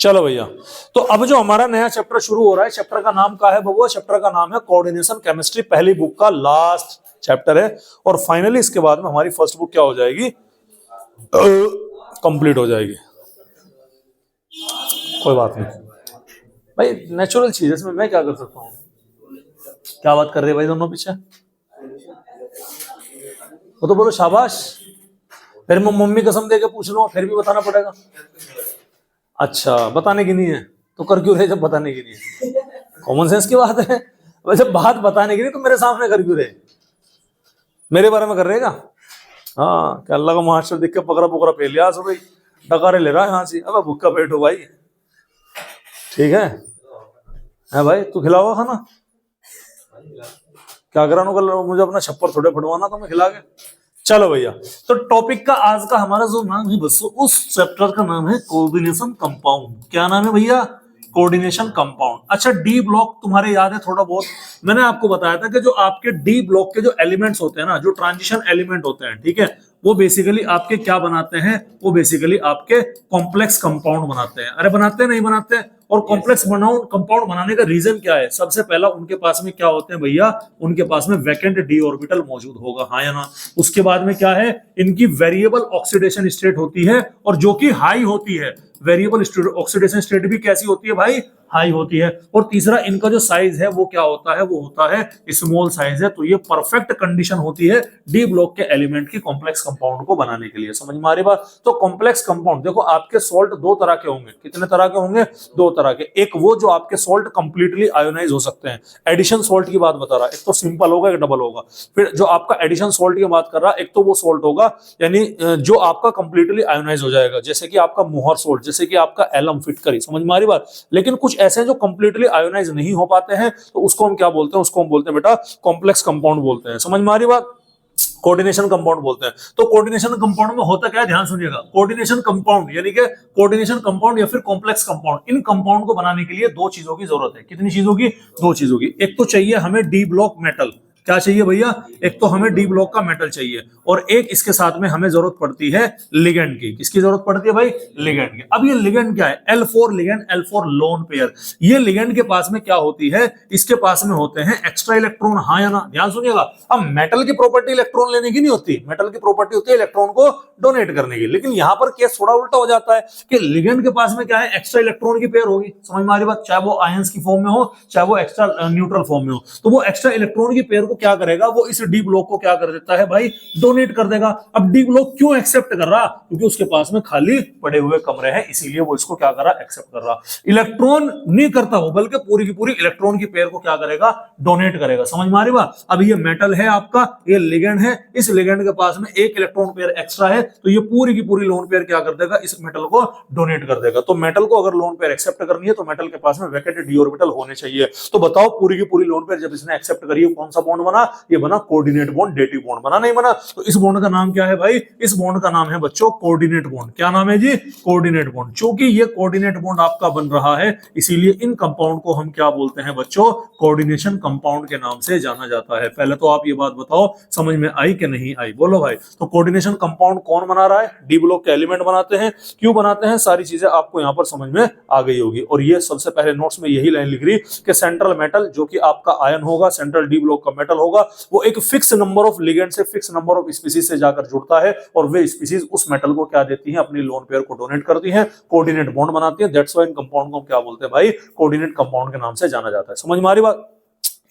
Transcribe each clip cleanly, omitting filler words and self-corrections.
चलो भैया, तो अब जो हमारा नया चैप्टर शुरू हो रहा है, चैप्टर का नाम क्या है बबुआ? चैप्टर का नाम है कोऑर्डिनेशन केमिस्ट्री, पहली बुक का लास्ट चैप्टर है। और फाइनली इसके बाद में हमारी फर्स्ट बुक क्या हो जाएगी? कंप्लीट हो जाएगी। कोई बात नहीं भाई, नेचुरल चीज है, इसमें मैं क्या कर सकता हूँ? क्या बात कर रहे हैं भाई दोनों पीछे? वो तो बोलो शाबाश। फिर मैं मम्मी कसम दे के पूछ लूँ, फिर भी बताना पड़ेगा। अच्छा, बताने की नहीं है तो कर क्यों रहे जब बताने की नहीं है? कॉमन सेंस की बात है। वैसे बात बताने की नहीं तो मेरे सामने कर क्यों रहे? मेरे बारे में कर रहेगा? हाँ, क्या अल्लाह का मास्टर देख के पकड़ा पकड़ा पे लिया भाई, डकारे ले रहा है यहाँ से। अब भूखा बैठो भाई, ठीक है भाई? तू खिलाओगा खाना? क्या करा मुझे अपना छप्पर थोड़े फटवाना तो मैं खिला के। चलो भैया, तो टॉपिक का आज का हमारा जो नाम है बस उस चैप्टर का नाम है कोऑर्डिनेशन कंपाउंड। क्या नाम है भैया? Coordination compound. अच्छा, डी ब्लॉक तुम्हारे याद है थोड़ा बहुत? मैंने आपको बताया था कि जो आपके डी ब्लॉक के जो एलिमेंट्स होते हैं ना, जो ट्रांजिशन एलिमेंट होते हैं, ठीक है, वो बेसिकली आपके क्या बनाते हैं? वो बेसिकली आपके कॉम्प्लेक्स कंपाउंड बनाते हैं। अरे बनाते हैं, नहीं बनाते हैं? और कॉम्प्लेक्स कंपाउंड बनाने का रीजन क्या है? सबसे पहला उनके पास में क्या होते हैं भैया? उनके पास में वैकेंट डी ऑर्बिटल मौजूद होगा, हाँ या ना? उसके बाद में क्या है? इनकी वेरिएबल ऑक्सीडेशन स्टेट होती है और जो कि हाई होती है। वेरिएबल ऑक्सीडेशन स्टेट भी कैसी होती है भाई? हाई होती है। और तीसरा, इनका जो साइज है वो क्या होता है? वो होता है स्मॉल साइज है। तो ये परफेक्ट कंडीशन होती है डी ब्लॉक के एलिमेंट की कॉम्प्लेक्स कंपाउंड को बनाने के लिए। समझ में आ रही बात? तो कॉम्प्लेक्स कंपाउंड देखो, आपके सॉल्ट दो तरह के होंगे। कितने तरह के होंगे? दो तरह के। एक वो जो आपके सॉल्ट कंप्लीटली आयोनाइज हो सकते हैं, एडिशन सॉल्ट की बात बता रहा, एक तो सिंपल होगा, एक डबल होगा। फिर जो आपका एडिशन सॉल्ट की बात कर रहा, एक तो वो सॉल्ट होगा यानी जो आपका कंप्लीटली आयोनाइज हो जाएगा, जैसे कि आपका मोहर सॉल्ट, जैसे कि आपका एलम फिटकरी। समझ में आ रही बात? लेकिन कुछ ऐसे हैं जो कंप्लीटली आयोनाइज नहीं हो पाते हैं, तो उसको हम क्या बोलते हैं? उसको हम बोलते हैं बेटा कॉम्प्लेक्स कंपाउंड बोलते हैं। समझ में आ रही बात? कोऑर्डिनेशन कंपाउंड बोलते हैं। तो कोऑर्डिनेशन कंपाउंड में होता क्या है? ध्यान सुनिएगा। कोऑर्डिनेशन कंपाउंड यानी कि कोऑर्डिनेशन कंपाउंड या फिर कॉम्प्लेक्स कंपाउंड, इन कंपाउंड को बनाने के लिए दो चीजों की जरूरत है। कितनी चीजों की? दो चीजों की। एक तो चाहिए हमें डी ब्लॉक मेटल। क्या चाहिए भैया? एक तो हमें डी ब्लॉक का मेटल चाहिए, और एक इसके साथ में हमें जरूरत पड़ती है लिगेंड की। किसकी जरूरत पड़ती है भाई? लिगेंड की। अब ये लिगेंड क्या है? L4 ligand, L4 lone pair. ये लिगेंड के पास में क्या होती है? इसके पास में होते हैं एक्स्ट्रा इलेक्ट्रॉन, हाँ या ना? ध्यान सुनिएगा। अब मेटल की प्रॉपर्टी इलेक्ट्रॉन लेने की नहीं होती, मेटल की प्रॉपर्टी होती है इलेक्ट्रॉन को डोनेट करने की। लेकिन यहां पर केस थोड़ा उल्टा हो जाता है कि लिगेंड के पास में क्या है? एक्स्ट्रा इलेक्ट्रॉन की पेयर होगी। समझ में आ रही बात? चाहे वो आयंस की फॉर्म में हो, चाहे वो एक्स्ट्रा न्यूट्रल फॉर्म में हो, तो वो एक्स्ट्रा इलेक्ट्रॉन की पेयर को क्या करेगा? वो इस डी ब्लॉक को क्या कर देता है भाई? डोनेट कर देगा। अब डी ब्लॉक क्यों एक्सेप्ट कर रहा? क्योंकि उसके पास में खाली पड़े हुए कमरे हैं, इसीलिए वो इसको क्या कर रहा? एक्सेप्ट कर रहा। इलेक्ट्रॉन नहीं करता वो, बल्कि पूरी की पूरी इलेक्ट्रॉन की पेयर को क्या करेगा? डोनेट करेगा। समझ में आ रही बात? अब ये मेटल है आपका, ये लिगेंड है, इस लिगेंड के पास में एक इलेक्ट्रॉन पेयर एक्स्ट्रा है, तो ये पूरी की पूरी लोन पेयर क्या कर देगा? इस मेटल को डोनेट कर देगा। तो मेटल को अगर लोन पेयर एक्सेप्ट करनी है तो मेटल के पास में वैकेंट डी ऑर्बिटल होने चाहिए। तो बताओ, पूरी की पूरी लोन पेयर जब इसने एक्सेप्ट करी, कौन सा बॉन्ड बना? ये बना कोऑर्डिनेट बॉन्ड, डेटिव बॉन्ड बना, नहीं बना? तो इस बॉन्ड का नाम क्या है भाई? इस बॉन्ड का नाम है बच्चों कोऑर्डिनेट बॉन्ड। क्या नाम है जी? Coordinate bond. क्योंकि ये कोऑर्डिनेट बॉन्ड आपका बन रहा है, इसीलिए इन कंपाउंड को हम क्या बोलते हैं बच्चों? कोऑर्डिनेशन कंपाउंड के नाम से जाना जाता है। पहले तो आप ये बात बताओ, समझ में आई कि नहीं आई? बोलो भाई। तो कोऑर्डिनेशन कंपाउंड कौन बना रहा है? डी ब्लॉक के एलिमेंट बनाते हैं। क्यों बनाते हैं? सारी चीजें आपको यहां पर समझ में आ गई होगी। और ये सबसे पहले नोट्स में यही लाइन लिख रही कि सेंट्रल मेटल जो कि आपका आयन होगा, सेंट्रल डी ब्लॉक का मेटल होगा, वो एक फिक्स नंबर ऑफ लिगेंड से फिक्स नंबर ऑफ स्पीसीज से जाकर जुड़ता है, और वे स्पीसीज उस मेटल को क्या देती हैं? अपनी लोन पेयर को डोनेट करती हैं, कोऑर्डिनेट बॉन्ड बनाती हैं। दैट्स व्हाई इन कंपाउंड को हम क्या बोलते हैं भाई? कोऑर्डिनेट कंपाउंड के नाम से जाना जाता है। समझ में आ रही बात?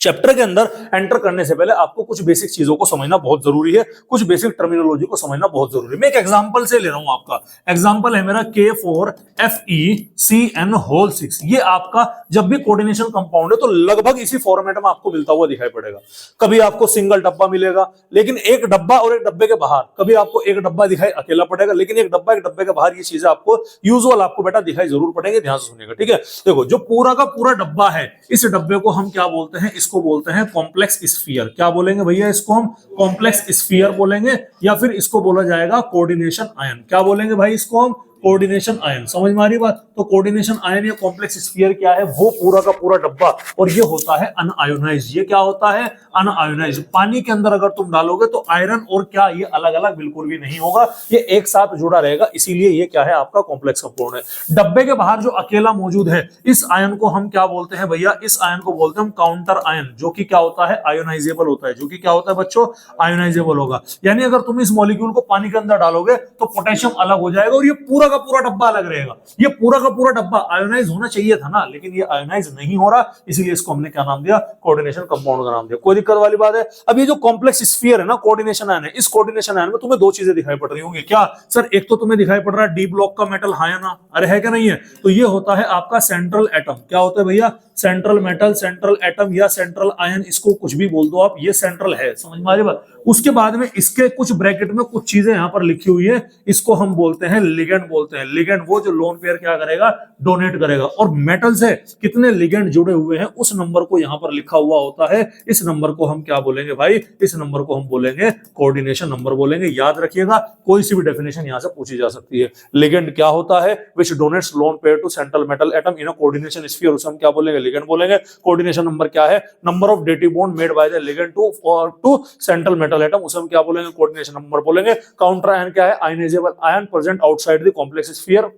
चैप्टर के अंदर एंटर करने से पहले आपको कुछ बेसिक चीजों को समझना बहुत जरूरी है, कुछ बेसिक टर्मिनोलॉजी को समझना बहुत जरूरी है। मैं एक एग्जांपल से ले रहा हूं। आपका एग्जांपल है मेरा K4FeCN6। ये आपका जब भी कोऑर्डिनेशन कंपाउंड है तो लगभग इसी फॉर्मेट में आपको मिलता हुआ दिखाई पड़ेगा। कभी आपको सिंगल डब्बा मिलेगा, लेकिन एक डब्बा और एक डब्बे के बाहर, कभी आपको एक डब्बा दिखाई अकेला पड़ेगा, लेकिन एक डब्बे के बाहर ये चीजें आपको यूजुअल आपको बेटा दिखाई जरूर पड़ेंगे। ध्यान से सुनिएगा, ठीक है? देखो, जो पूरा का पूरा डब्बा है, इस डब्बे को हम क्या बोलते हैं? इसको बोलते हैं कॉम्प्लेक्स स्फीयर। क्या बोलेंगे भैया? इसको हम कॉम्प्लेक्स स्फीयर बोलेंगे, या फिर इसको बोला जाएगा कोऑर्डिनेशन आयन। क्या बोलेंगे भाई? इसको हम कोऑर्डिनेशन आयन। समझ में आ रही बात? तो कोऑर्डिनेशन आयन या कॉम्प्लेक्स स्फीयर क्या है, वो पूरा का पूरा डब्बा, और ये होता है अनआयोनाइज्ड। ये क्या होता है? अनआयोनाइज्ड। पानी के अंदर अगर तुम डालोगे तो आयरन और क्या ये अलग अलग बिल्कुल भी नहीं होगा, ये एक साथ जुड़ा रहेगा, इसीलिए ये क्या है आपका कॉम्प्लेक्स कंपाउंड है। डब्बे के बाहर जो अकेला मौजूद है, इस आयन को हम क्या बोलते हैं भैया? इस आयन को बोलते हैं हम काउंटर आयन, जो कि क्या होता है? आयोनाइजेबल होता है। जो कि क्या होता है बच्चों? आयोनाइजेबल होगा। यानी अगर तुम इस मॉलिक्यूल को पानी के अंदर डालोगे तो पोटेशियम अलग हो जाएगा और ये पूरा का पूरा डब्बा अलग रहेगा। ये पूरा का पूरा डब्बा आयोनाइज होना चाहिए था ना, लेकिन ये आयोनाइज नहीं हो रहा, इसीलिए इसको हमने क्या नाम दिया? कोऑर्डिनेशन कंपाउंड का नाम दिया। कोई दिक्कत वाली बात है? अब ये जो कॉम्प्लेक्स स्फीयर है ना, कोऑर्डिनेशन आयन है, इस कोऑर्डिनेशन आयन में तुम्हें दो चीजें दिखाई पड़ रही होंगी। क्या सर? एक तो तुम्हें दिखाई पड़ रहा है डी ब्लॉक का मेटल, हाँ या ना? अरे है क्या नहीं है? तो ये होता है आपका सेंट्रल एटम। क्या होता है भैया? सेंट्रल मेटल, सेंट्रल एटम या सेंट्रल आयन, इसको कुछ भी बोल दो आप, ये सेंट्रल है। समझ में आ रही बात? उसके बाद में इसके कुछ ब्रैकेट में कुछ चीजें यहां पर लिखी हुई है, इसको हम बोलते हैं लिगेंड बोलते हैं। लिगेंड वो जो लोन पेयर क्या करेगा? डोनेट करेगा। और मेटल से कितने लिगेंड जुड़े हुए हैं उस नंबर को यहां पर लिखा हुआ होता है। इस नंबर को हम क्या बोलेंगे भाई? इस नंबर को हम बोलेंगे कोऑर्डिनेशन नंबर बोलेंगे। याद रखिएगा, कोई सी भी डेफिनेशन यहां से पूछी जा सकती है। लिगेंड क्या होता है? Which donates lone pair to central metal atom in a coordination sphere, उसे हम क्या बोलेंगे? लिगेंड बोलेंगे। कोऑर्डिनेशन नंबर क्या है? Number of dative bond made by the ligand to central metal atom, उसे हम क्या बोलेंगे? कोऑर्डिनेशन नंबर बोलेंगे। काउंटर आयन क्या है? Ionisable ion present outside the complex sphere.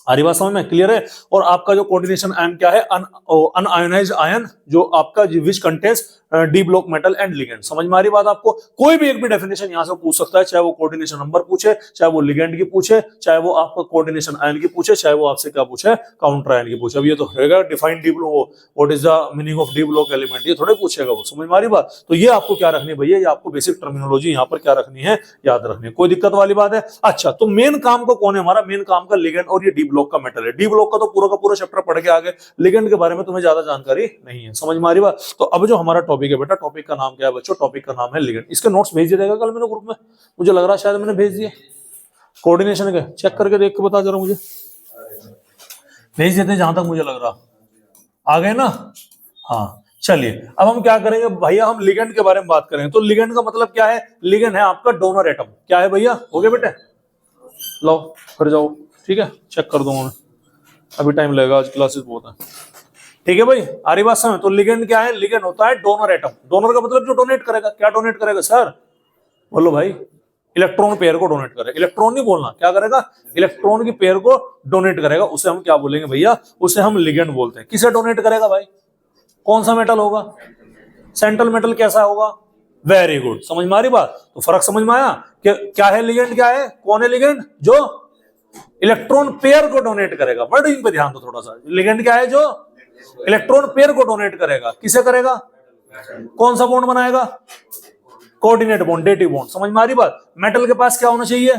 हरी बात समझ में? क्लियर है? और आपका जो कोऑर्डिनेशन आयन क्या है? अनआयोनाइज्ड आयन, जो आपका which contains D block metal and ligand. समझ में आ रही बात आपको? कोई भी एक भी डेफिनेशन यहां से पूछ सकता है, चाहे वो कोऑर्डिनेशन नंबर पूछे, चाहे वो लिगेंड की पूछे, चाहे वो आपको कोऑर्डिनेशन आयन की पूछे, चाहे वो आपसे क्या पूछे? काउंटर आयन की पूछे। अब ये तो रहेगा define D block, what is the meaning of D block element, ये थोड़े पूछेगा वो। समझ में आ रही बात? तो ये आपको क्या रखनी है भैया? ये आपको बेसिक टर्मिनोलॉजी यहाँ पर क्या रखनी है? याद रखनी है। कोई दिक्कत वाली बात है? अच्छा, तो मेन काम को कौन है हमारा? मेन काम का लिगेंड और ये डी ब्लॉक का मेटल है। डी ब्लॉक का तो पूरा का पूरा चैप्टर पढ़ के आगे, लिगेंड के बारे में तुम्हें ज्यादा जानकारी नहीं है। समझ में आ रही बात? तो अब जो हमारा टॉपिक है बेटा, टॉपिक का नाम क्या है बच्चों? टॉपिक का नाम है लिगेंड। इसके नोट्स भेज दिया कल मैंने ग्रुप में, मुझे लग रहा है शायद मैंने भेज दिए। कोऑर्डिनेशन के चेक करके देख के बता जरा मुझे, भेज देते हैं जहां तक मुझे लग रहा। आ गए ना? हाँ, चलिए अब हम क्या करेंगे भैया? हम लिगेंड के बारे में बात करेंगे। तो लिगेंड का मतलब क्या है? लिगेंड है आपका डोनर एटम। क्या है भैया? हो गया बेटे? लो फिर जाओ, ठीक है, चेक कर दूंगा मैं, अभी टाइम लगेगा, आज क्लासेस बहुत है। ठीक है भाई, आ रही बात समझ? तो लिगेंड क्या है? लिगेंड होता है डोनर एटम। डोनर का मतलब जो डोनेट करेगा। क्या डोनेट करेगा सर? बोलो भाई। इलेक्ट्रॉन पेयर को डोनेट करेगा। इलेक्ट्रॉन नहीं बोलना, क्या करेगा? इलेक्ट्रॉन की पेयर को डोनेट करेगा, उसे हम क्या बोलेंगे भैया? उसे हम लिगेंड बोलते हैं। किसे डोनेट करेगा भाई? कौन सा मेटल होगा? सेंट्रल मेटल कैसा होगा? वेरी गुड, समझ में आ रही बात? तो फर्क समझ में आया कि क्या है लिगेंड, क्या है, कौन है लिगेंड? जो इलेक्ट्रॉन पेयर को डोनेट करेगा। वर्डिंग पे ध्यान दो थोड़ा सा। लिगेंड क्या है? जो इलेक्ट्रॉन पेयर को डोनेट करेगा। किसे करेगा? कौन सा बॉन्ड बनाएगा? Coordinate bond, dative bond. समझ में आ रही बात? मेटल के पास क्या होना चाहिए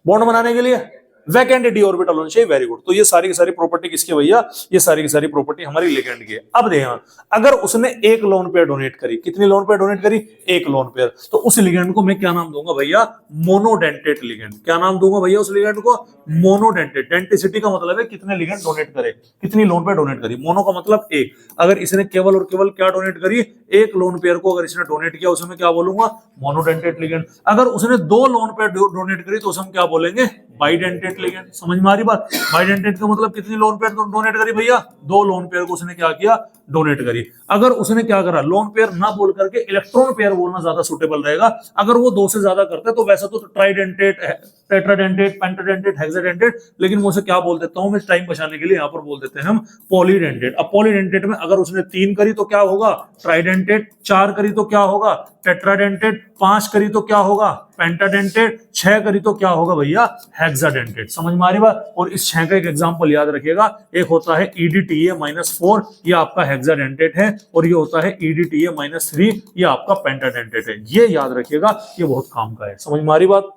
बॉन्ड बनाने के लिए? वैकेंट डी ऑर्बिटल होना चाहिए। Very good. तो ये सारी की सारी प्रॉपर्टी किसकी भैया? ये सारी की सारी प्रॉपर्टी हमारी लिगेंड की है। अब देखना, अगर उसने एक लोन पेयर डोनेट करी, कितनी लोन पेयर डोनेट करी? एक लोन पेयर, तो उस लिगेंड को मैं क्या नाम दूंगा भैया? Monodentate ligand. क्या नाम दूंगा भैया उस लिगेंड को? मोनोडेंटेट। डेंटिसिटी का मतलब है कितने लिगेंड डोनेट करे, कितनी लोन पेयर डोनेट करी। मोनो का मतलब एक। अगर इसने केवल और केवल क्या डोनेट करी? एक लोन पेयर को अगर इसने डोनेट किया, उसे मैं क्या बोलूंगा? Monodentate ligand. अगर उसने दो लोन पेयर डोनेट करी, तो उसे हम क्या बोलेंगे? Bidentate ligand. समझ में आ रही बात? बाइडेंटेट का मतलब कितनी लोन पेयर डोनेट करी भैया? दो लोन पेयर को उसने क्या किया? डोनेट करी। अगर उसने क्या करा? लोन पेयर ना बोल करके इलेक्ट्रॉन पेयर बोलना ज्यादा सुटेबल रहेगा। अगर वो दो से ज्यादा करता है तो वैसा तो ट्राइडेंटेट, टेट्राडेंटेट, पेंटाडेंटेट, हेक्साडेंटेट, लेकिन वो उसे क्या बोल देता हूं मैं टाइम बचाने के लिए, यहां पर बोल देते हैं हम पॉलीडेंटेट। अब पॉलीडेंटेट में अगर उसने 3 करी तो क्या होगा? ट्राइडेंटेट। 4 करी तो क्या होगा? टेट्राडेंटेट। 5 करी तो क्या होगा? पेंटाडेंटेट। 6 करी तो क्या होगा भैया? हेक्साडेंटेट। समझ में आ रही बात? और इस 6 का एक एग्जांपल याद रखिएगा। एक होता है EDTA-4, ये आपका हेक्साडेंटेट है, और ये होता है EDTA-3, ये आपका पेंटाडेंटेट है। ये याद रखिएगा, ये बहुत काम का है। समझ में आ रही बात?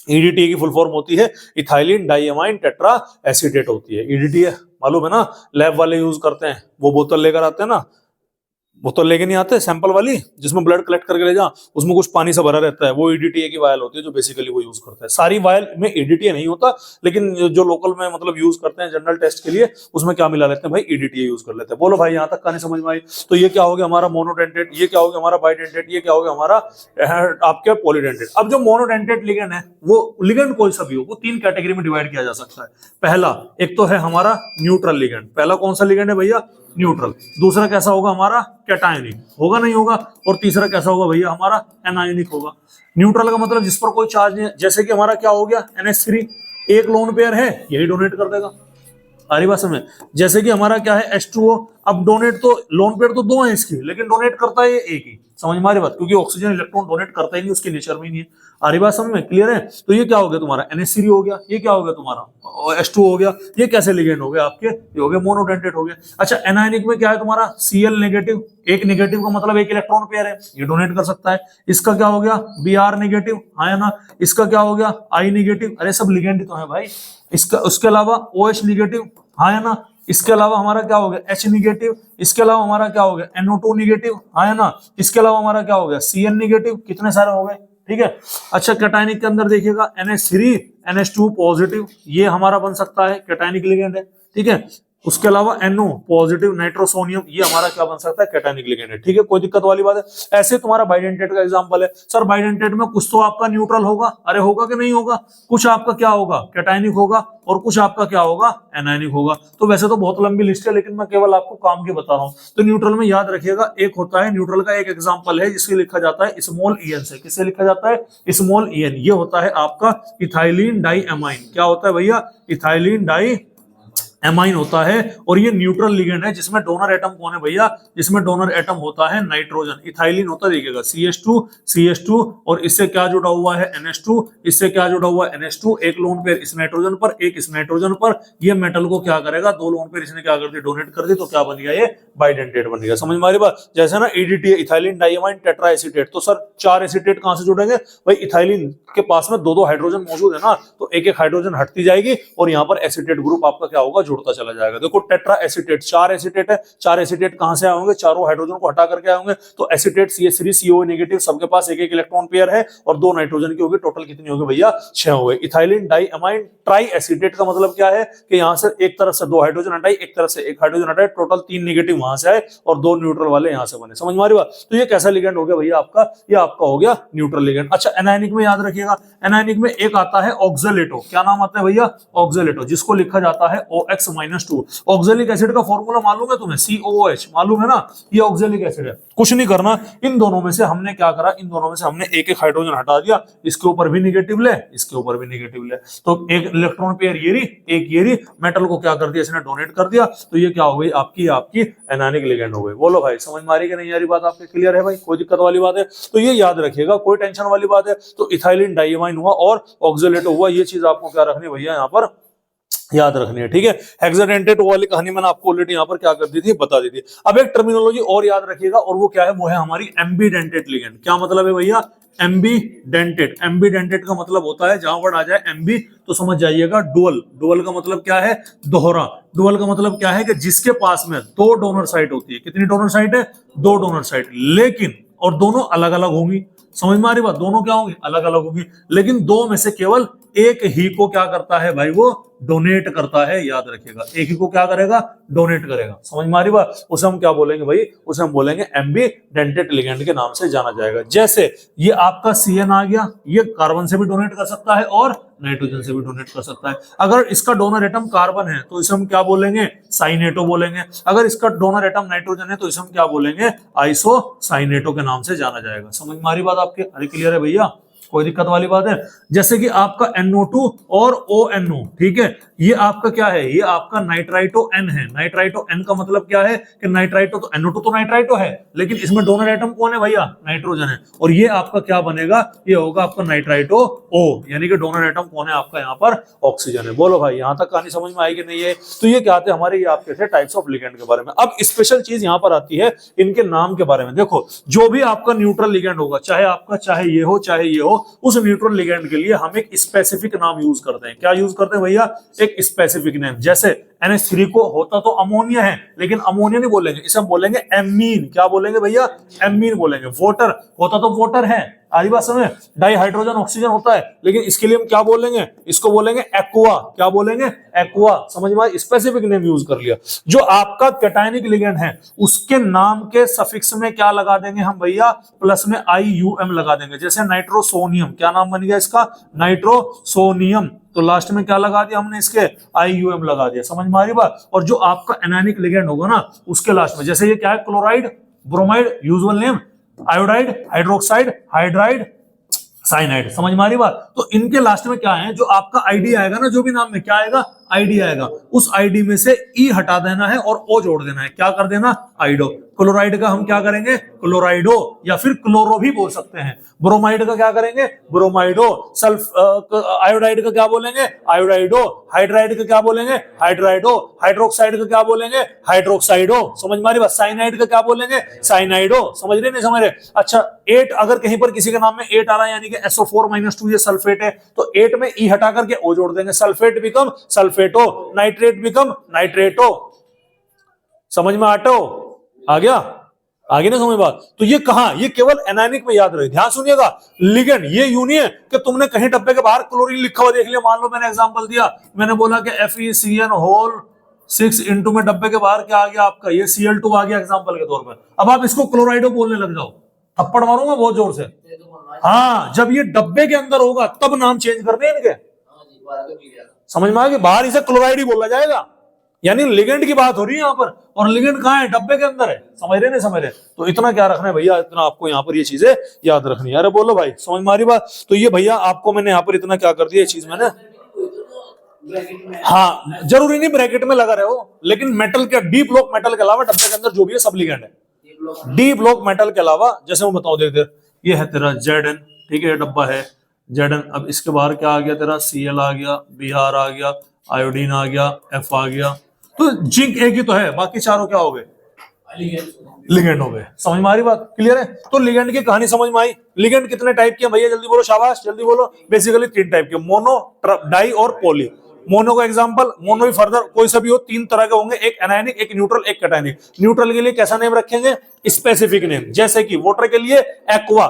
EDTA की फुल फॉर्म होती है इथाइलिन डाइअमाइन टेट्रा एसीटेट होती है। EDTA मालूम है ना? लैब वाले यूज करते हैं, वो बोतल लेकर आते हैं ना, बोतल लेके नहीं आते सैंपल वाली, जिसमें ब्लड कलेक्ट करके ले जा, उसमें कुछ पानी सा भरा रहता है, वो ईडीटीए की वायल होती है जो बेसिकली वो यूज करता है। सारी वायल में ईडीटीए नहीं होता, लेकिन जो लोकल में मतलब यूज करते हैं जनरल टेस्ट के लिए, उसमें क्या मिला लेते हैं भाई, ईडीटीए यूज कर लेते हैं। बोलो भाई यहाँ तक कहानी समझ में आई? तो ये क्या हो गया हमारा मोनोडेंटेट, ये क्या हो गया हमारा बाइडेंटेट, ये क्या हो गया हमारा आपके पॉलीडेंटेट। अब जो मोनोडेंटेट लिगेंड है, वो लिगेंड कोई सा भी हो, वो तीन कैटेगरी में डिवाइड किया जा सकता है। पहला एक तो है हमारा न्यूट्रल लिगेंड, पहला कौन सा लिगेंड है भैया, न्यूट्रल। दूसरा कैसा होगा हमारा, कैटायनिक होगा नहीं होगा, और तीसरा कैसा होगा भैया हमारा, एनायनिक होगा। न्यूट्रल का मतलब जिस पर कोई चार्ज नहीं है, जैसे कि हमारा क्या हो गया NH3, एक लोन पेयर है, यही डोनेट कर देगा। सारी बात समझ। जैसे कि हमारा क्या है H2O, अब डोनेट तो लोन पेयर तो दो है इसकी, लेकिन डोनेट करता है ये एक ही। समझ में आ रही बात, क्योंकि ऑक्सीजन इलेक्ट्रॉन डोनेट करता ही नहीं, उसके नेचर में ही नहीं है। आ रही बात समझ में, क्लियर है? तो ये क्या हो गया तुम्हारा NH3 हो गया, ये क्या हो गया तुम्हारा H2O हो गया, ये कैसे लिगेंड हो गया आपके, ये हो गया मोनोडेंटेट हो गया। अच्छा एनायनिक में क्या है तुम्हारा Cl नेगेटिव, एक नेगेटिव का मतलब एक इलेक्ट्रॉन पेयर है, ये डोनेट कर सकता है। इसका क्या हो गया Br नेगेटिव, हाँ है ना। इसका क्या हो गया I नेगेटिव, अरे सब लिगेंड तो है भाई। इसका उसके अलावा OH नेगेटिव, हाँ है ना। इसके अलावा हमारा क्या हो गया H नेगेटिव, इसके अलावा हमारा क्या हो गया NO2 नेगेटिव, हाँ है ना। इसके अलावा हमारा क्या हो गया Cn नेगेटिव, कितने सारे हो गए, ठीक है। अच्छा कैटायनिक के अंदर देखिएगा NH3 NH2 पॉजिटिव, ये हमारा बन सकता है, कैटायनिक लिगेंड है, ठीक है। उसके अलावा NO पॉजिटिव नाइट्रोसोनियम, ये हमारा क्या बन सकता है, कैटायनिक लिगेंड है, ठीक है। कोई दिक्कत वाली बात है? ऐसे तुम्हारा बाइडेंटेट का एग्जांपल है। सर बाइडेंटेट में कुछ तो आपका न्यूट्रल होगा, अरे होगा कि नहीं होगा, कुछ आपका क्या होगा, कैटायनिक होगा, और कुछ आपका क्या होगा, एनायनिक होगा। तो वैसे तो बहुत लंबी लिस्ट है, लेकिन मैं केवल आपको काम की बता रहा हूं। तो न्यूट्रल में याद रखिएगा, एक होता है न्यूट्रल का एक एग्जांपल है जिससे लिखा जाता है स्मॉल en से। किससे लिखा जाता है, स्मॉल en। ये होता है आपका इथाइलिन डाई एमाइन। क्या होता है भैया, इथाइलिन डाई एमाइन होता है। और ये न्यूट्रल लिगेंड है, जिसमें डोनर एटम कौन है भैया, जिसमें डोनर एटम होता है नाइट्रोजन। इथाइलिन होता है, देखिएगा CH2 और इससे क्या जुड़ा हुआ है NH2, इससे क्या जुड़ा हुआ है NH2, एक लोन पेयर इस नाइट्रोजन पर, एक इस नाइट्रोजन पर। ये मेटल को क्या करेगा, दो लोन पेयर इसने क्या कर दी, डोनेट कर दी, तो क्या बन गया, ये बाइडेंटेट बन गया। समझ में आ रही बात? जैसे ना EDTA ethylene diamine tetra acetate, तो सर चार एसीटेट कहां से जुड़ेंगे भाई, इथाइलिन के पास में दो दो हाइड्रोजन मौजूद है ना, तो एक एक हाइड्रोजन हटती जाएगी और यहाँ पर एसीटेट ग्रुप आपका क्या होगा, जुड़ता चला जाएगा। देखो टेट्रा एसीटेट, चार एसीटेट है, चार एसीटेट कहां से आएंगे, चारों हाइड्रोजन को हटा करके आएंगे, तो एसीटेट CH3 CO नेगेटिव, सबके पास एक एक इलेक्ट्रॉन पेयर है और दो नाइट्रोजन की होगी। टोटल कितनी होगी भैया, 6 हो गए। Ethylene diamine triacetate का मतलब क्या है कि यहां से एक तरफ से दो हाइड्रोजन हटाई, एक तरफ से एक हाइड्रोजन हटाए, टोटल 3 नेगेटिव वहां से आए और दो न्यूट्रल वाले यहां से बने। समझ में आ रही बात? तो ये कैसा लिगेंड हो गया भैया आपका, ये आपका हो गया न्यूट्रल लिगेंड। अच्छा एनायनिक में याद रखिएगा, एनायनिक में एक आता है ऑक्जेलेटो। क्या नाम आता है भैया, ऑक्जेलेटो, जिसको लिखा जाता है OX-2। ऑक्जेलिक एसिड का फॉर्मूला मालूम है तुम्हें, COOH मालूम है ना, ये ऑक्जेलिक एसिड है। कुछ नहीं करना, इन दोनों में से हमने क्या करा, इन दोनों में से हमने एक एक हाइड्रोजन हटा दिया, इसके ऊपर भी नेगेटिव ले, इसके ऊपर भी नेगेटिव ले, तो एक इलेक्ट्रॉन पेयर ये रही, एक ये रही, मेटल को क्या कर दिया, इसने डोनेट कर दिया, तो ये क्या हो गई आपकी एनायनिक लिगेंड हो गई। बोलो भाई समझ में आ रही कि नहीं आ रही बात आपके, क्लियर है भाई, कोई दिक्कत वाली बात है? तो ये याद रखिएगा, कोई टेंशन वाली बात है। तो इथाइलिन डाइएमाइन हुआ और ऑक्जेलेटो हुआ, ये चीज आपको क्या रखनी भैया यहाँ पर याद रखनी है, ठीक है। हेक्साडेंटेट वाली कहानी मैंने आपको ऑलरेडी यहाँ पर क्या कर दी थी, बता दी थी। अब एक टर्मिनोलॉजी और याद रखिएगा, और वो क्या है, वो है हमारी एम्बीडेंटेट लिगेंड। क्या मतलब है भैया, एम्बीडेंटेट। एम्बीडेंटेट का मतलब होता है, जहां वर्ड आ जाए एम्बी तो समझ जाइएगा डुअल। डुअल का मतलब क्या है, दोहरा। डुअल का मतलब क्या है कि जिसके पास में दो डोनर साइट होती है। कितनी डोनर साइट है, दो डोनर साइट, लेकिन और दोनों अलग अलग होंगी। समझ में आ रही बात, दोनों क्या होंगी, अलग अलग होंगी, लेकिन दो में से केवल एक ही को क्या करता है भाई, वो डोनेट करता है। याद रखिएगा, एक ही को क्या करेगा, डोनेट करेगा। समझ में आ रही बात? उसे हम क्या बोलेंगे भाई, उसे हम बोलेंगे एम्बीडेंटेट लिगेंड के नाम से जाना जाएगा। जैसे ये आपका CN आ गया, ये कार्बन से भी डोनेट कर सकता है और नाइट्रोजन से भी डोनेट कर सकता है। अगर इसका डोनर एटम कार्बन है तो इसे हम क्या बोलेंगे, साइनेटो बोलेंगे। अगर इसका डोनर एटम नाइट्रोजन है तो इसे हम क्या बोलेंगे, आइसोसाइनेटो के नाम से जाना जाएगा। समझ में आ रही बात आपके? अरे क्लियर है भैया, कोई दिक्कत वाली बात है? जैसे कि आपका NO2 और ONO, ठीक है, ये आपका क्या है, ये आपका नाइट्राइटो N है। नाइट्राइटो N का मतलब क्या है कि नाइट्राइटो तो NO2 तो नाइट्राइटो है, लेकिन इसमें डोनर एटम कौन है भैया, नाइट्रोजन है, और ये आपका क्या बनेगा, ये होगा आपका नाइट्राइटो O, यानी कि डोनर एटम कौन है आपका यहाँ पर, ऑक्सीजन है। बोलो भाई यहाँ तक कहानी समझ में आई कि नहीं है? तो ये क्या आते हैं हमारे, ये आपके थे टाइप्स ऑफ लिगेंड के बारे में। अब स्पेशल चीज यहाँ पर आती है इनके नाम के बारे में। देखो जो भी आपका न्यूट्रल लिगेंड होगा, चाहे आपका चाहे ये हो चाहे ये हो, उस न्यूट्रल लिगेंड के लिए हम एक स्पेसिफिक नाम यूज करते हैं। क्या यूज करते हैं भैया, एक स्पेसिफिक नेम। जैसे NH3 को होता तो अमोनिया है, लेकिन अमोनिया नहीं बोलेंगे, इसे हम बोलेंगे एमीन। क्या बोलेंगे भैया? एमीन बोलेंगे। वाटर होता तो वाटर है, आधी बात समझ। डाई हाइड्रोजन ऑक्सीजन होता है, लेकिन इसके लिए हम क्या बोलेंगे? इसको बोलेंगे एक्वा। क्या बोलेंगे? एक्वा। समझ में? स्पेसिफिक नेम यूज कर लिया। जो आपका कैटायनिक लिगेंड है उसके नाम के सफिक्स में क्या लगा देंगे हम भैया? प्लस में IUM लगा देंगे। जैसे नाइट्रोसोनियम, क्या नाम बन गया इसका? नाइट्रोसोनियम। तो लास्ट में क्या लगा दिया हमने? इसके IUM लगा दिया। समझ में आ रही बात? और जो आपका एनायनिक लिगेंड होगा ना उसके लास्ट में, जैसे ये क्या है? Chloride, bromide, usual name, iodide, hydroxide, hydride, cyanide. समझ में आ रही बात? तो इनके लास्ट में क्या है? जो आपका आईडी आएगा ना, जो भी नाम में क्या आएगा? आईडी आएगा, उस आईडी में से ई हटा देना है और ओ जोड़ देना है। क्या कर देना? आइडो। क्लोराइड का हम क्या करेंगे? क्लोराइडो, या फिर क्लोरो भी बोल सकते हैं। ब्रोमाइड का क्या करेंगे? ब्रोमाइडो। आयोडाइड का क्या बोलेंगे? आयोडाइडो। हाइड्राइड का क्या बोलेंगे? हाइड्राइडो। हाइड्रोक्साइड का क्या बोलेंगे? हाइड्रोक्साइडो। समझ में आ रही बात? साइनाइड का क्या बोलेंगे? साइनाइडो। समझ रहे नहीं समझ रहे? अच्छा, 8 अगर कहीं पर किसी के नाम में 8 आ रहा है, यानी कि SO4-2 ये सल्फेट है, तो 8 में ई हटा करके ओ जोड़ देंगे। Sulphate become सल्फेटो, nitrate become नाइट्रेटो। समझ में आटो? आ गया? आगे ना समझ बात? तो ये कहां? ये केवल एनायनिक में याद रहे। ध्यान सुनिएगा, लिगेंड ये यूं नहीं है कि तुमने कहीं डब्बे के बाहर क्लोरीन लिखा हुआ देख लिया। मान लो मैंने एग्जांपल दिया, मैंने बोला कि FeCN6 इंटू में डब्बे के बाहर क्या आ गया आपका? ये Cl2 आ गया एग्जांपल के तौर पर। अब आप इसको क्लोराइडो बोलने लग जाओ, थप्पड़ मारूंगा बहुत जोर से। हाँ, जब ये डब्बे के अंदर होगा तब नाम चेंज करने हैं इनके। समझ में आ गया? बाहर इसे क्लोराइड ही बोला जाएगा, यानी लिगेंड की बात हो रही है यहाँ पर। और लिगेंड कहाँ है? डब्बे के अंदर है। समझ रहे नहीं समझ रहे? तो इतना क्या रखना है भैया? इतना आपको यहाँ पर ये चीजें याद रखनी है। अरे बोलो भाई, समझ में आ रही बात? तो ये भैया आपको मैंने यहाँ पर इतना क्या कर दिया, ये चीज मैंने। हाँ, जरूरी नहीं ब्रैकेट में लगा रहे हो, लेकिन मेटल के डी ब्लॉक मेटल के अलावा डब्बे के अंदर जो भी है सब लिगेंड है। डी ब्लॉक मेटल के अलावा, जैसे मैं बताऊं, देख ये है तेरा Zn, ठीक है, डब्बा है Zn। अब इसके बाहर क्या आ गया तेरा? Cl आ गया, Br आ गया, आयोडीन आ गया, F आ गया। तो जिंक एक ही तो है, बाकी चारों क्या हो गए? लिगेंड हो गए। समझ में आ रही बात? क्लियर है? तो लिगेंड की कहानी समझ में आई। लिगेंड कितने टाइप के भैया? जल्दी बोलो, शाबाश, जल्दी बोलो। बेसिकली 3 टाइप के, मोनो, डाई और पॉली। मोनो का एग्जांपल, मोनो भी फर्दर कोई सा भी हो, 3 तरह के होंगे, एक एनायनिक, एक न्यूट्रल, एक कैटायनिक। न्यूट्रल के लिए कैसा नेम रखेंगे? Specific name. जैसे कि वाटर के लिए एक्वा,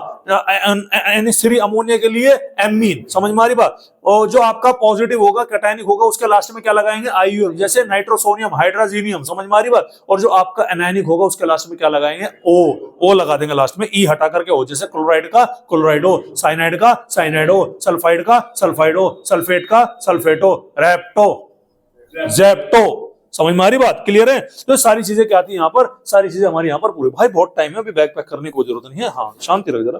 NH3 अमोनिया के लिए एमीन। समझ में आ रही बात? और जो आपका पॉजिटिव होगा, कैटायनिक होगा, उसके लास्ट में क्या लगाएंगे? IUM। जैसे नाइट्रोसोनियम, हाइड्रोजीनियम। समझ में आ रही बात? और जो आपका एनायनिक होगा उसके लास्ट में क्या लगाएंगे? ओ लगा देंगे लास्ट में, ई हटा करके ओ। जैसे क्लोराइड का क्लोराइडो, साइनाइड का साइनाइडो, सल्फाइड का सल्फाइडो, सल्फेट का सल्फेटो, रेप्टो, जेप्टो। समझ में आ रही बात? क्लियर है? तो सारी चीजें क्या आती है यहाँ पर? सारी चीजें हमारी यहाँ पर पूरी। भाई बहुत टाइम है, अभी बैग पैक करने की कोई जरूरत नहीं है। हाँ, शांति रहो जरा।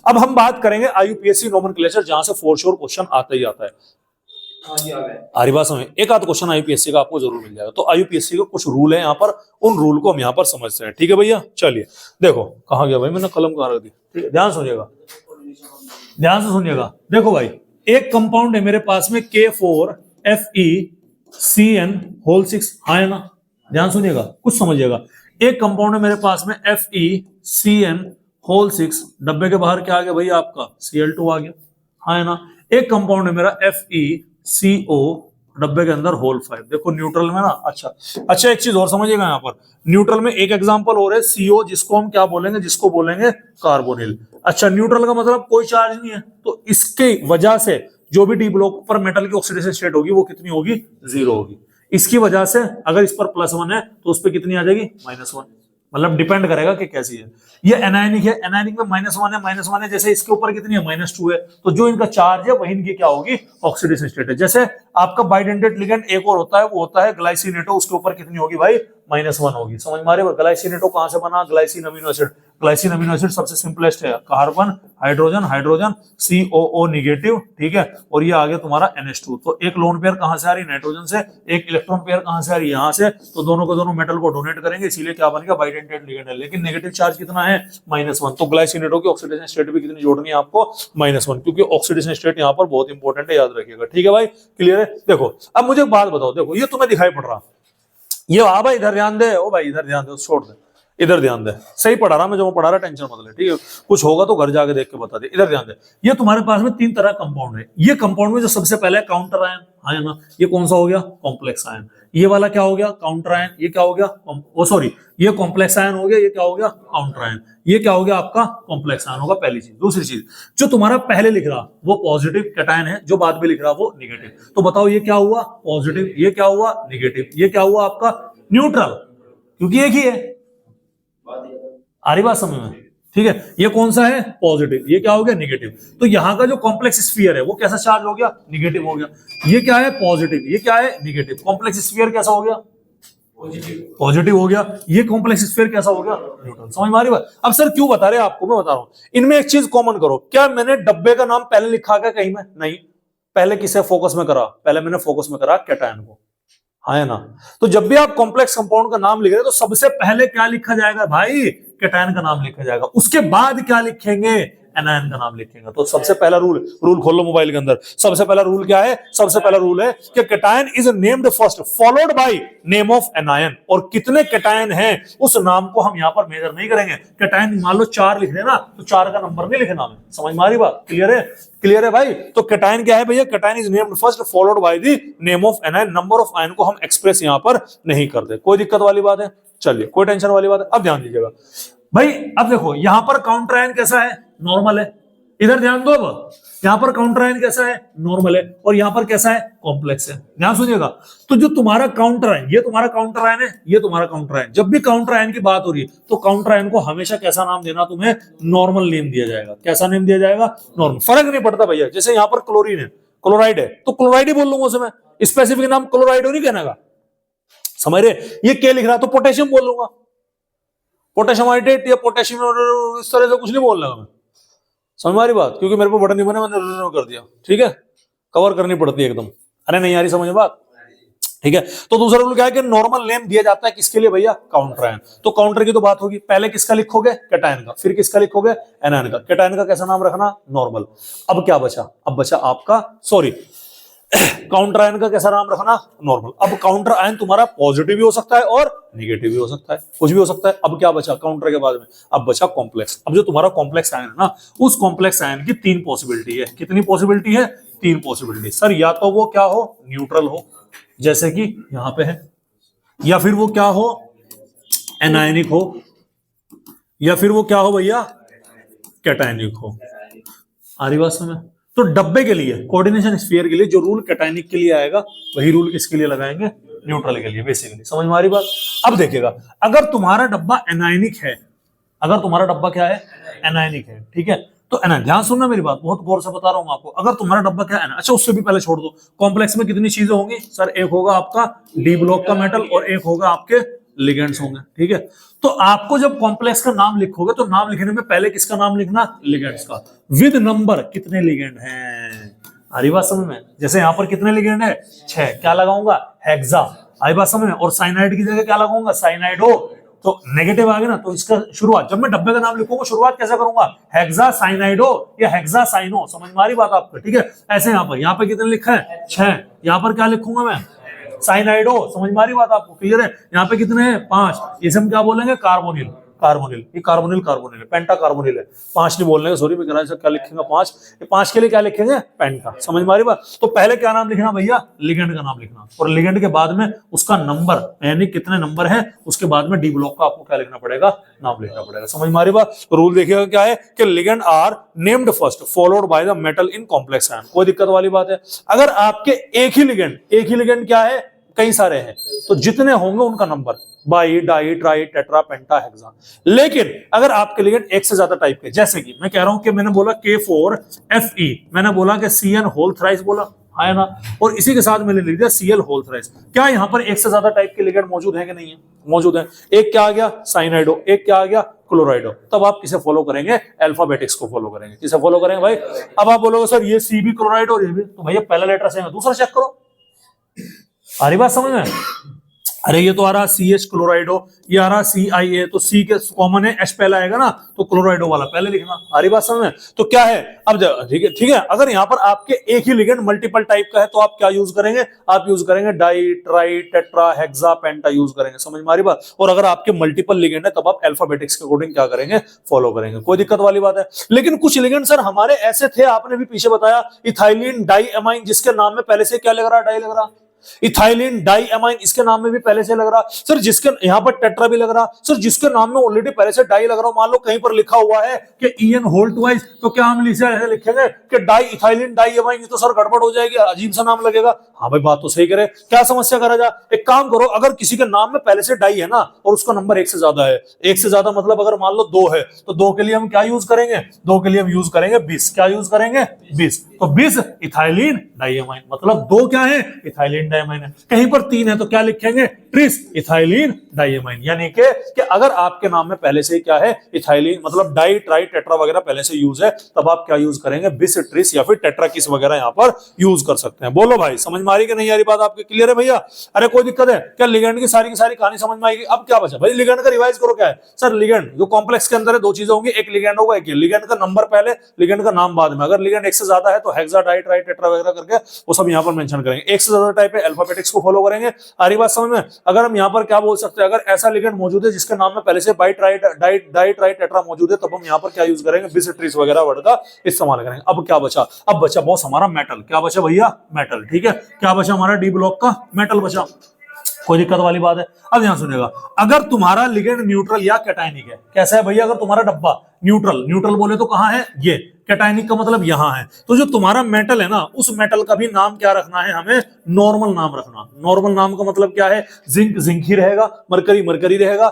अब हम बात करेंगे IUPAC नोमेनक्लेचर, जहां से फॉर श्योर क्वेश्चन आता ही आता है। आ रही बात समझ? एक आध क्वेश्चन IUPAC का आपको जरूर मिल जाएगा। तो IUPAC के कुछ रूल है यहाँ पर, उन रूल को हम यहाँ पर समझते हैं। ठीक है भैया? चलिए देखो, कहाँ गया भाई? मैंने कलम कहाँ रख दी? ठीक है, ध्यान सुनिएगा, ध्यान से सुनिएगा। देखो भाई, एक कंपाउंड है मेरे पास में K4FeCN6। हाँ है ना? ध्यान सुनिएगा, कुछ समझिएगा। एक कंपाउंड है मेरे पास में FeCN6, डब्बे के बाहर क्या आ गया भैया? आपका Cl2 आ गया। हाँ है ना? एक कंपाउंड है मेरा FeCO, डब्बे के अंदर होल 5। देखो न्यूट्रल में ना। अच्छा, एक चीज और समझिएगा यहाँ पर, न्यूट्रल में एक एग्जांपल और है CO, जिसको हम क्या बोलेंगे? जिसको बोलेंगे कार्बोनिल। अच्छा, न्यूट्रल का मतलब कोई चार्ज नहीं है, तो इसके वजह से जो भी डी ब्लॉक पर मेटल की ऑक्सीडेशन स्टेट होगी वो कितनी होगी? 0 होगी। इसकी वजह से अगर इस पर +1 है तो उस पर कितनी आ जाएगी? -1। मतलब डिपेंड करेगा कि कैसी है। ये एनायनिक है, एनायनिक में -1 है, जैसे इसके ऊपर कितनी है? -2 है। तो जो इनका चार्ज है वही इनकी क्या होगी? ऑक्सीडेशन स्टेट है। जैसे आपका बाइडेंटेड लिगेंड एक और होता है, वो होता है ग्लाइसिनेटो, उसके ऊपर कितनी होगी भाई? -1 होगी। समझ में आ रही है? ग्लाइसिनेटो कहां से बना? Glycine amino acid. Glycine amino acid सबसे सिंपलेस्ट है, carbon, hydrogen, hydrogen, COO negative, ठीक है, और ये आ गया तुम्हारा NH2। तो एक लोन पेयर कहां से आ रही? नाइट्रोजन से। एक इलेक्ट्रॉन पेयर कहां से आ रही? यहां से। तो दोनों को दोनों मेटल को डोनेट करेंगे, इसीलिए क्या बन गया? बाइडेंटेड लिगेंड है। लेकिन नेगेटिव चार्ज कितना है? -1। तो ग्लाइसिनेटो की ऑक्सीडेशन स्टेट भी कितनी जोड़नी है आपको? -1, क्योंकि ऑक्सीडेशन स्टेट यहाँ पर बहुत इंपॉर्टेंट है, याद रखिएगा। ठीक है भाई? क्लियर है? देखो अब मुझे एक बात बताओ, देखो ये तुम्हें दिखाई पड़ रहा, ये हाँ भाई इधर ध्यान दे, ओ भाई इधर ध्यान दे, छोड़ दे, इधर ध्यान दे। सही पढ़ा रहा मैं, जो मैं पढ़ा रहा, टेंशन मत ले, ठीक है? कुछ होगा तो घर जाके देख के बता दे। इधर ध्यान दे, ये तुम्हारे पास में 3 तरह कंपाउंड है। ये कंपाउंड में जो सबसे पहले काउंटर आयन, है ना, ये कौन सा हो गया? Complex ion. ये वाला क्या हो गया, काउंटर आयन, ये क्या हो गया, ओ सॉरी, ये कॉम्प्लेक्स आयन हो गया, ये क्या हो गया, काउंटर आयन, ये क्या हो गया आपका कॉम्प्लेक्स आयन होगा, पहली चीज। दूसरी चीज, जो तुम्हारा पहले लिख रहा वो पॉजिटिव कैटायन है, जो बाद में लिख रहा वो निगेटिव, तो बताओ ये क्या हुआ, पॉजिटिव, ये क्या हुआ, निगेटिव, ये क्या हुआ आपका न्यूट्रल, क्योंकि एक ही है। आ रही बात समझ में, ठीक है। ये कौन सा है, पॉजिटिव, ये क्या हो गया, निगेटिव। तो यहां का जो कॉम्प्लेक्स स्फीयर है वो कैसा चार्ज हो गया, निगेटिव हो गया। ये क्या है, पॉजिटिव, ये क्या है, निगेटिव। कॉम्प्लेक्स स्फीयर कैसा हो गया, पॉजिटिव हो गया। ये कॉम्प्लेक्स स्फीयर कैसा हो गया, न्यूट्रल। समझ में आ रही बात। अब सर क्यों बता रहे हैं आपको, मैं बता रहा हूं। इनमें एक चीज कॉमन करो, क्या मैंने डब्बे का नाम पहले लिखा क्या कहीं में, नहीं। पहले किसे फोकस में करा, पहले मैंने फोकस में करा कैटायन को, हाँ है ना। तो जब भी आप कॉम्प्लेक्स कंपाउंड का नाम लिख रहे हैं तो सबसे पहले क्या लिखा जाएगा भाई, कैटायन का नाम लिखा जाएगा। उसके बाद क्या लिखेंगे, एनायन का नाम लिखेंगे। तो सबसे पहला रूल खोल लो मोबाइल के अंदर। सबसे पहला रूल क्या है, सबसे पहला रूल है कि cation is named first followed by name of anion. और कितने कैटायन हैं उस नाम को हम यहां पर मेजर नहीं करेंगे। कैटायन मान लो 4 लिख रहे हैं ना, तो 4 का नंबर नहीं लिखना हमें। समझ में आ रही बात, क्लियर है, क्लियर है भाई। तो कैटायन क्या है भैया, cation is named first followed by the name of anion. Number of ion को हम एक्सप्रेस यहां पर नहीं करते। कोई दिक्कत वाली बात है, चलिए कोई टेंशन वाली बात है। अब ध्यान दीजिएगा भाई, अब देखो यहां पर काउंटर आयन कैसा है, नॉर्मल है। इधर ध्यान दो, अब यहां पर काउंटर आयन कैसा है, नॉर्मल है। और यहां पर कैसा है, कॉम्प्लेक्स है। ध्यान सुनिएगा। तो जो तुम्हारा काउंटर आयन, ये तुम्हारा काउंटर आयन है, ये तुम्हारा काउंटर आयन। जब भी काउंटर आयन की बात हो रही है तो काउंटर आयन को हमेशा कैसा नाम देना, तुम्हें नॉर्मल नेम दिया जाएगा। कैसा नेम दिया जाएगा, नॉर्मल। फर्क नहीं पड़ता भैया, जैसे यहां पर क्लोरीन है, क्लोराइड है, तो क्लोराइड ही बोल लूंगा उसे मैं, स्पेसिफिक नाम क्लोराइड नहीं कहने का। समझ रहे, ये क्या लिख रहा तो पोटेशियम बोल लूंगा, पोटेशियम हाइड्रेट या पोटेशियम, इस तरह से कुछ नहीं बोलना मैं। समझ में आ रही बात, क्योंकि मेरे को बटन नहीं बना, मैंने कर दिया, ठीक है, कवर करनी पड़ती है एकदम। अरे नहीं आ रही समझ में बात, ठीक है। तो दूसरा रूल क्या है कि नॉर्मल नेम दिया जाता है किसके लिए भैया, काउंटर आयन। तो काउंटर की तो बात होगी, पहले किसका लिखोगे, कैटायन का, फिर किसका लिखोगे, एनायन का। कैटायन का कैसा नाम रखना, नॉर्मल। अब क्या बचा, अब बचा आपका, सॉरी, काउंटर आयन का कैसा नाम रखना, नॉर्मल। अब काउंटर आयन तुम्हारा पॉजिटिव भी हो सकता है और निगेटिव भी हो सकता है, कुछ भी हो सकता है। अब क्या बचा काउंटर के बाद में, अब बचा कॉम्प्लेक्स। अब जो तुम्हारा कॉम्प्लेक्स आयन है ना, उस कॉम्प्लेक्स आयन की 3 पॉसिबिलिटी है। कितनी पॉसिबिलिटी है, 3 पॉसिबिलिटी। सर या तो वो क्या हो, न्यूट्रल हो, जैसे कि यहां पे है, या फिर वो क्या हो, एनायनिक हो, या फिर वो क्या हो भैया, कैटायनिक हो। आ रही बात समझ। तो डब्बे के लिए, कोऑर्डिनेशन स्फीयर के लिए जो रूल कैटायनिक के लिए आएगा वही रूल किसके लिए लगाएंगे, न्यूट्रल के लिए, बेसिकली। समझ में आ रही बात। अब देखिएगा, अगर तुम्हारा डब्बा एनायनिक है, अगर तुम्हारा डब्बा क्या है, एनायनिक है, ठीक है, तो एनायन, ध्यान सुनना मेरी बात, बहुत गौर से बता रहा हूं आपको। अगर तुम्हारा डब्बा क्या है, अच्छा उससे भी पहले छोड़ दो, कॉम्प्लेक्स में कितनी चीजें होंगी सर, एक होगा आपका डी ब्लॉक का मेटल और एक होगा आपके लिगेंड्स होंगे, ठीक है। तो आपको जब कॉम्प्लेक्स का नाम लिखोगे तो नाम लिखने में पहले किसका नाम लिखना, लिगेंड्स का, विद नंबर, कितने लिगेंड हैं। आरी बात समझ में। जैसे यहां पर कितने लिगेंड है, 6, क्या लगाऊंगा, हेक्सा। आरी बात समझ में। और साइनाइड की जगह क्या लगाऊंगा, साइनाइडो। तो नेगेटिव आ गया ना, तो इसका शुरुआत, जब मैं डब्बे का नाम लिखूंगा शुरुआत कैसे करूंगा, हेक्सा साइनाइडो या हेक्सा साइनो। समझ में आ रही बात आपको, ठीक है। ऐसे यहाँ पर कितने लिखा है, 6। यहाँ पर क्या लिखूंगा मैं, साइनाइडो। समझ में आ रही बात आपको, क्लियर है। यहाँ पे कितने हैं, 5। इसे हम क्या बोलेंगे, कार्बोनिल। कार्बोनिल, ये कार्बोनिल, कार्बोनिल है, पेंटा कार्बोनिल है। 5 नहीं बोलने का, सॉरी मैं कह रहा क्या लिखेंगे 5, ये 5 के लिए क्या लिखेंगे, पेंटा। समझ में आ रही बात। तो पहले क्या नाम लिखना भैया, लिगेंड का नाम लिखना, और लिगेंड के बाद में उसका नंबर, यानी कितने नंबर है, उसके बाद में डी ब्लॉक का आपको क्या लिखना पड़ेगा, नाम लिखना पड़ेगा। समझ में आ रही बात। रूल देखिएगा क्या है कि ligand are named first followed by the metal in complex ion. कोई दिक्कत वाली बात है। अगर आपके एक ही लिगेंड क्या है, कई सारे हैं, तो जितने होंगे उनका number, bi, di, tri, tetra, penta, hexa. लेकिन अगर आपके लिगेंड एक से ज्यादा टाइप के, जैसे कि मैं कह रहा हूं कि मैंने बोला K4Fe, मैंने बोला कि Cn होल थ्राइस बोला, है ना, और इसी के साथ मैंने लिख दिया Cl होल थ्राइस। क्या यहाँ पर एक से ज्यादा टाइप के लिगेंड मौजूद है कि नहीं है, मौजूद है। एक क्या आ गया, साइनाइडो, एक क्या आ गया, क्लोराइडो। तब आप किसे फॉलो करेंगे, अल्फाबेटिक्स को फॉलो करेंगे। किसे फॉलो करेंगे भाई। अब आप बोलोगे सर ये सी भी क्लोराइड और ये भी, तो भैया पहला लेटर से दूसरा चेक करो। आ रही बात समझ में। अरे ये तो आ रहा CH क्लोराइडो, ये आ रहा CiA, तो C के कॉमन है, H पहला आएगा ना, तो क्लोराइडो वाला पहले लिखना। आ रही बात समझ में। तो क्या है, अब ठीक है। अगर यहाँ पर आपके एक ही लिगेंड मल्टीपल टाइप का है तो आप क्या यूज करेंगे, आप यूज करेंगे डाई, ट्राई, टेट्रा, हेक्सा, पेंटा यूज करेंगे। समझ में आ रही बात। और अगर आपके मल्टीपल लिगेंड है तब आप अल्फाबेटिक्स के अकॉर्डिंग क्या करेंगे, फॉलो करेंगे। कोई दिक्कत वाली बात है। लेकिन कुछ लिगेंड सर हमारे ऐसे थे, आपने भी पीछे बताया, इथाइलिन डाई एमाइन, जिसके नाम में पहले से क्या लग रहा, डाई लग रहा। इथाइलिन डाइएमाइन, इसके नाम में भी पहले से लग रहा सर, जिसके यहाँ पर टेट्रा भी लग रहा सर, जिसके नाम में ऑलरेडी पहले से डाई लग रहा, मान लो कहीं पर लिखा हुआ है कि ईएन होल्ट वाइज, तो क्या हम ऐसे लिखेंगे कि डाई इथाइलिन डाइएमाइन, ये तो सर गड़बड़ हो जाएगी, अजीब सा नाम लगेगा। हाँ भाई बात तो सही करे, क्या समस्या करा जा, एक काम करो, अगर किसी के नाम में पहले से डाई है ना और उसका नंबर 1 से ज्यादा है, 1 से ज्यादा मतलब अगर मान लो 2 है, तो 2 के लिए हम क्या यूज करेंगे, 2 के लिए हम यूज करेंगे 20, क्या यूज करेंगे 20, तो 20 इथाइलिन डाइएमाइन, मतलब 2 क्या है इथाइलिन डाइएमाइन है। कहीं पर 3 है तो क्या लिखेंगे ट्रिस इथाइलिन डाइएमाइन, यानी कि अगर आपके नाम में पहले से क्या है इथाइलिन मतलब डाई ट्राई टेट्रा वगैरह पहले से यूज है, तब आप क्या यूज करेंगे बिस ट्रिस या फिर टेट्रा किस वगैरह यहाँ पर यूज कर सकते हैं। बोलो भाई समझ में आ रही कि नहीं आ रही बात आपके, क्लियर है भैया? अरे कोई दिक्कत है क्या, लिगेंड की सारी कहानी समझ में आएगी। अब क्या बचा भाई, लिगेंड का रिवाइज करो, क्या है सर लिगेंड जो कॉम्प्लेक्स के अंदर है 2 चीजें होंगी, एक लिगेंड होगा, एक लिगेंड का नंबर पहले, लिगेंड का नाम बाद में। अगर लिगेंड 1 से ज्यादा है तो हेक्सा डाई ट्राई टेट्रा वगैरह करके वो सब यहाँ पर मेंशन करेंगे। 1 से ज्यादा टाइप है अल्फाबेटिक्स को फॉलो करेंगे। आ रही बात समझ में? अगर हम यहाँ पर क्या बोल सकते हैं, अगर ऐसा लिगेंड मौजूद है जिसके नाम में पहले से डाई ट्राई टेट्रा मौजूद है, तब हम यहाँ पर क्या यूज करेंगे बिस ट्रिस वगैरह वर्ड का इस्तेमाल करेंगे। अब क्या बचा, अब बचा बॉस हमारा मेटल, क्या बचा भैया मेटल, ठीक है, क्या बचा हमारा डी ब्लॉक का मेटल बचा, कोई दिक्कत वाली बात है। अब ध्यान सुनिएगा, अगर तुम्हारा लिगेंड न्यूट्रल या कैटायनिक है, कैसा है भैया, अगर तुम्हारा डब्बा न्यूट्रल बोले तो कहां है, ये कैटायनिक का मतलब यहां है, तो जो तुम्हारा मेटल है ना, उस मेटल का भी नाम क्या रखना है हमें, नॉर्मल नाम रखना। नॉर्मल नाम का मतलब क्या है, जिंक ही रहेगा, मरकरी रहेगा,